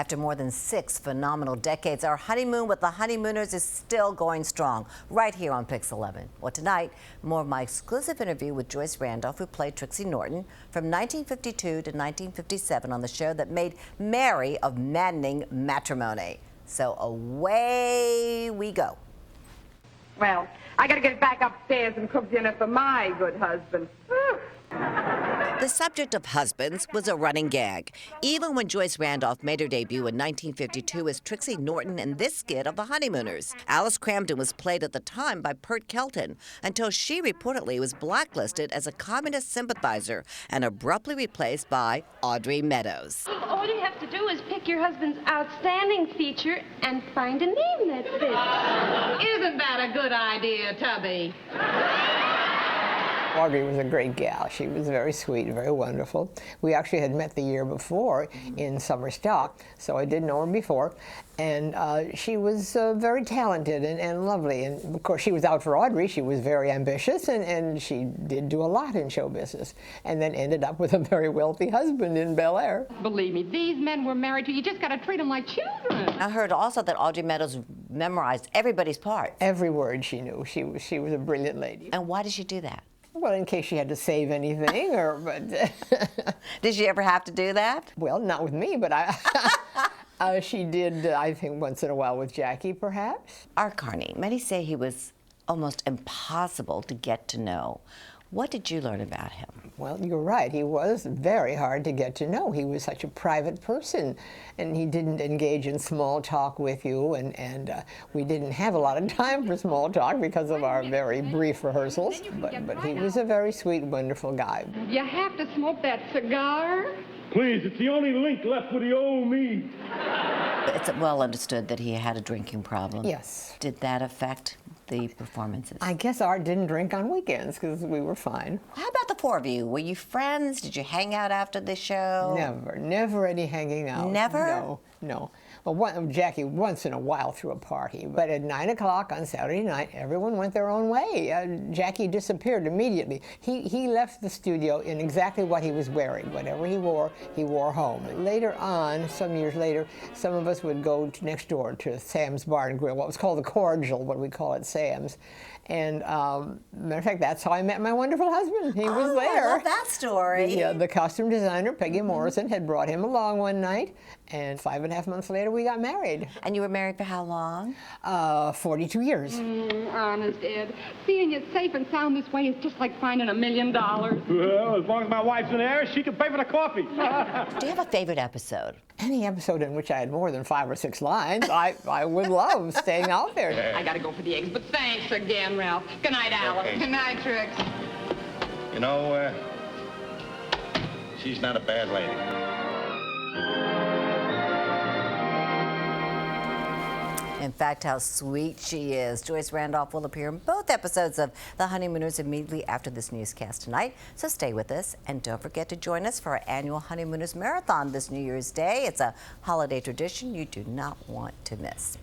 After more than 6 phenomenal decades, our honeymoon with the Honeymooners is still going strong, right here on PIX-11. Well, tonight, more of my exclusive interview with Joyce Randolph, who played Trixie Norton from 1952 to 1957 on the show that made merry of maddening matrimony. So away we go. Well, I gotta get back upstairs and cook dinner for my good husband. The subject of husbands was a running gag, even when Joyce Randolph made her debut in 1952 as Trixie Norton in this skit of The Honeymooners. Alice Cramden was played at the time by Pert Kelton until she reportedly was blacklisted as a communist sympathizer and abruptly replaced by Audrey Meadows. All you have to do is pick your husband's outstanding feature and find a name that fits. Isn't that a good idea, Tubby? Audrey was a great gal. She was very sweet, very wonderful. We actually had met the year before in summer stock, so I didn't know her before. And she was very talented and lovely. And of course, she was out for Audrey. She was very ambitious, and she did do a lot in show business. And then ended up with a very wealthy husband in Bel Air. Believe me, these men were married to you. Just got to treat them like children. I heard also that Audrey Meadows memorized everybody's part. Every word she knew. She was a brilliant lady. And why did she do that? Well, in case she had to save anything, or but. Did she ever have to do that? Well, not with me, but she did. I think once in a while with Jackie, perhaps. Our Carney, many say he was almost impossible to get to know. What did you learn about him? Well, you're right. He was very hard to get to know. He was such a private person, and he didn't engage in small talk with you, and we didn't have a lot of time for small talk because of our very brief rehearsals. But he was a very sweet, wonderful guy. You have to smoke that cigar? Please, it's the only link left with the old me. It's well understood that he had a drinking problem. Yes. Did that affect the performances? I guess Art didn't drink on weekends because we were fine. How about the four of you? Were you friends? Did you hang out after the show? Never any hanging out. Never? No. Well, Jackie once in a while threw a party, but at 9 o'clock on Saturday night, everyone went their own way. Jackie disappeared immediately. He left the studio in exactly what he was wearing. Whatever he wore home. Later on, some years later, some of us would go next door to Sam's Bar and Grill, what was called the Cordial, what we call it Sam's. And matter of fact, that's how I met my wonderful husband. He was there. I love that story. The costume designer, Peggy Morrison, had brought him along one night, and 5.5 months later, we got married. And you were married for how long? 42 years. Honest, Ed. Seeing you safe and sound this way is just like finding $1 million. Well, as long as my wife's in there, she can pay for the coffee. Do you have a favorite episode? Any episode in which I had more than 5 or 6 lines, I would love staying out there. I got to go for the eggs, but thanks again, Ralph. Good night, Alice. Okay. Good night, Trix. You know, she's not a bad lady. In fact, how sweet she is. Joyce Randolph will appear in both episodes of The Honeymooners immediately after this newscast tonight. So stay with us, and don't forget to join us for our annual Honeymooners Marathon this New Year's Day. It's a holiday tradition you do not want to miss.